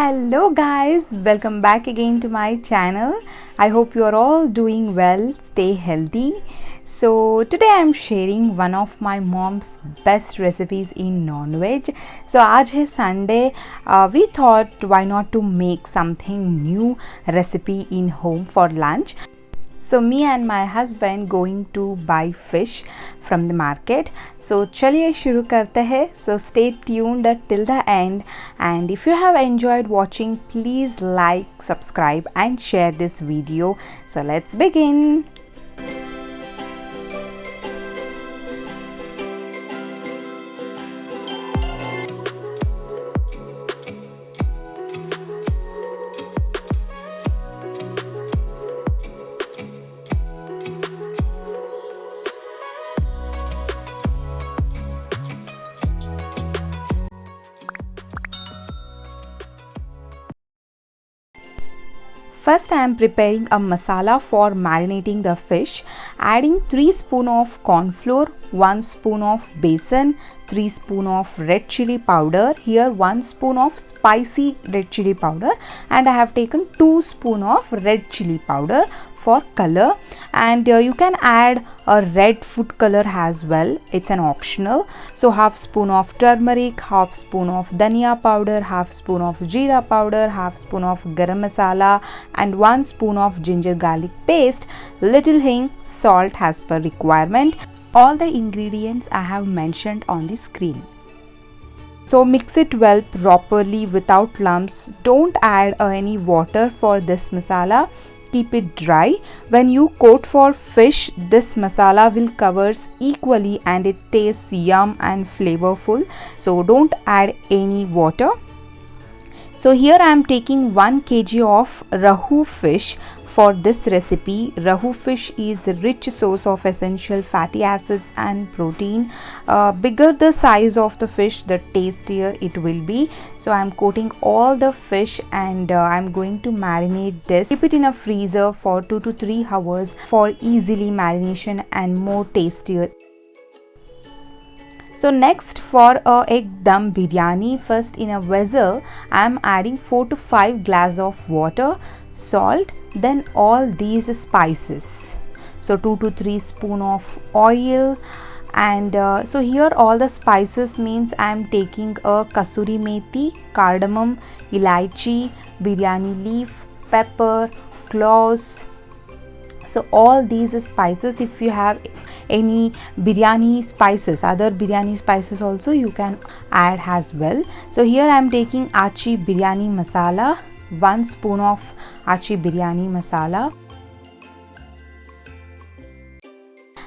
Hello guys, welcome back again to my channel. I hope you are all doing well, stay healthy. So today I am sharing one of my mom's best recipes in non-veg. So आज है Sunday. We thought why not to make something new recipe in home for lunch. So me and my husband going to buy fish from the market. So चलिए शुरू करते हैं. So stay tuned till the end, and if you have enjoyed watching, please like, subscribe and share this video. So let's begin. First I am preparing a masala for marinating the fish, adding 3 spoon of corn flour, 1 spoon of besan, 3 spoon of red chili powder, here 1 spoon of spicy red chili powder, and I have taken 2 spoon of red chili powder for color, and you can add a red food color as well, it's an optional. So half spoon of turmeric, half spoon of dhania powder, half spoon of jeera powder, half spoon of garam masala, and 1 spoon of ginger garlic paste, little hing, salt as per requirement. All the ingredients I have mentioned on the screen. So mix it well properly without lumps. Don't add any water for this masala. Keep it dry. When you coat for fish, this masala will covers equally and it tastes yum and flavorful. So don't add any water. So here I am taking 1 kg of Rahu fish for this recipe. Rahu fish is a rich source of essential fatty acids and protein. Bigger the size of the fish, the tastier it will be. So I am coating all the fish, and I am going to marinate this. Keep it in a freezer for 2 to 3 hours for easily marination and more tastier. So next, for a egg dum biryani, first in a vessel I am adding 4 to 5 glass of water, salt, then all these spices. So 2 to 3 spoon of oil, and so here all the spices means I am taking a kasuri methi, cardamom, elaichi, biryani leaf, pepper, cloves. So all these spices, if you have any biryani spices, other biryani spices also you can add as well. So here I am taking Achi biryani masala, 1 spoon of Achi biryani masala,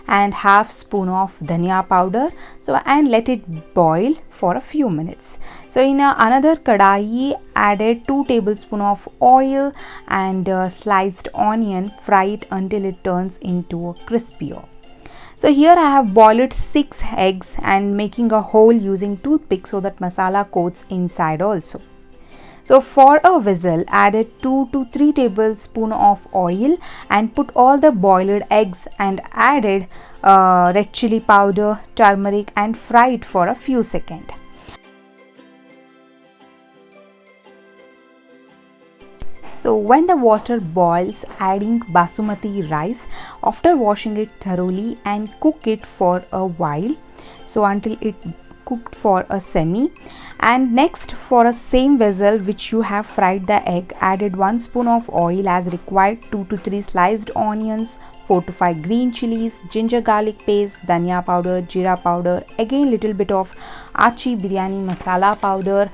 and half spoon of dhania powder. So and let it boil for a few minutes. So in another kadai, added 2 tablespoon of oil and sliced onion. Fry it until it turns into a crispier. So here I have boiled 6 eggs and making a hole using toothpick so that masala coats inside also. So for a vessel, added 2 to 3 tablespoon of oil and put all the boiled eggs and added red chili powder, turmeric, and fry it for a few seconds. So when the water boils, adding basmati rice after washing it thoroughly and cook it for a while, so until it cooked for a semi. And next, for a same vessel which you have fried the egg, added 1 spoon of oil as required, 2 to 3 sliced onions, 4 to 5 green chilies, ginger garlic paste, dhania powder, jeera powder, again little bit of Achi biryani masala powder.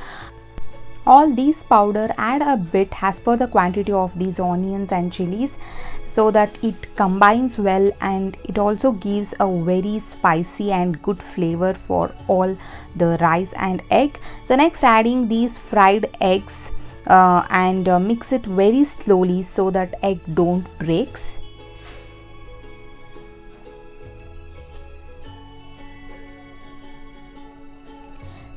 All these powder add a bit as per the quantity of these onions and chilies, so that it combines well and it also gives a very spicy and good flavor for all the rice and egg. So next, adding these fried eggs and mix it very slowly so that egg don't breaks.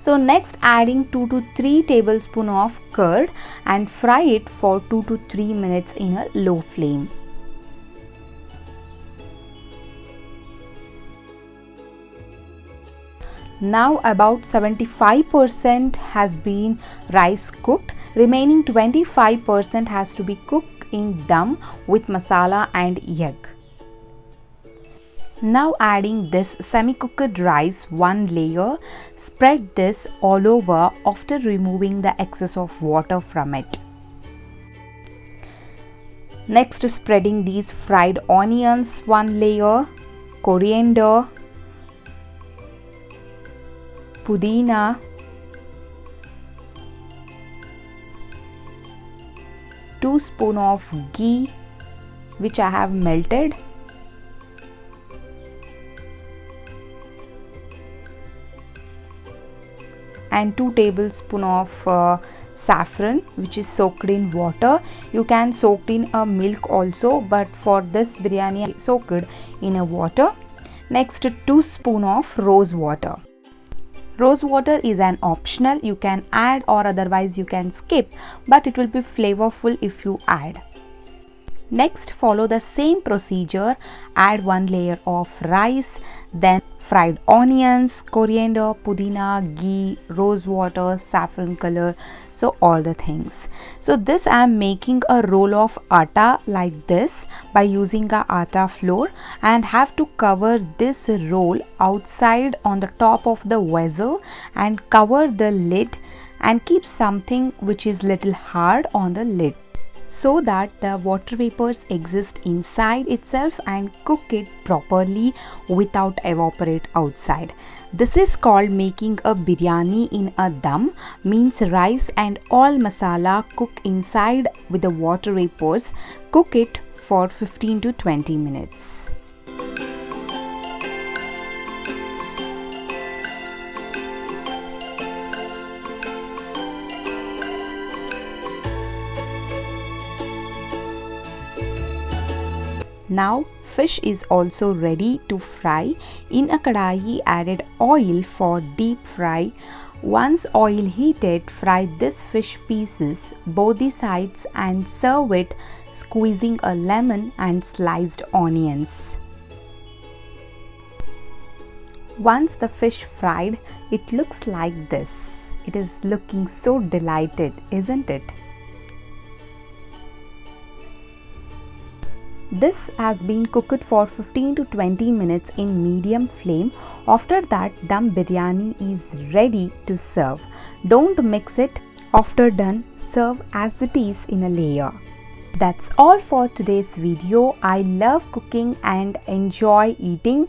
So next, adding 2 to 3 tablespoon of curd and fry it for 2 to 3 minutes in a low flame. Now about 75% has been rice cooked. Remaining 25% has to be cooked in dum with masala and egg. Now adding this semi-cooked rice one layer. Spread this all over after removing the excess of water from it. Next, spreading these fried onions one layer, coriander, pudina, 2 spoons of ghee which I have melted, and 2 tablespoons of saffron which is soaked in water. You can soak in a milk also, but for this biryani soaked in a water. Next, 2 spoons of rose water. Rose water is an optional, you can add or otherwise you can skip, but it will be flavorful if you add. Next, follow the same procedure. Add 1 layer of rice, then fried onions, coriander, pudina, ghee, rose water, saffron color, so all the things. So this I am making a roll of atta like this by using a atta flour, and have to cover this roll outside on the top of the vessel and cover the lid and keep something which is little hard on the lid, so that the water vapors exist inside itself and cook it properly without evaporate outside. This is called making a biryani in a dum, means rice and all masala cook inside with the water vapors. Cook it for 15 to 20 minutes. Now fish is also ready to fry. In a kadai, added oil for deep fry. Once oil heated, fry this fish pieces both the sides and serve it, squeezing a lemon and sliced onions. Once the fish fried, it looks like this. It is looking so delighted, isn't it? This has been cooked for 15 to 20 minutes in medium flame. After that, dum biryani is ready to serve. Don't mix it. After done, serve as it is in a layer. That's all for today's video. I love cooking and enjoy eating.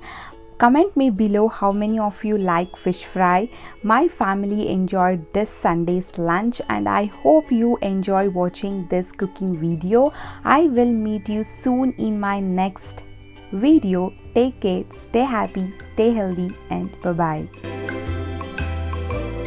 Comment me below how many of you like fish fry. My family enjoyed this Sunday's lunch, and I hope you enjoy watching this cooking video. I will meet you soon in my next video. Take care, stay happy, stay healthy, and bye-bye.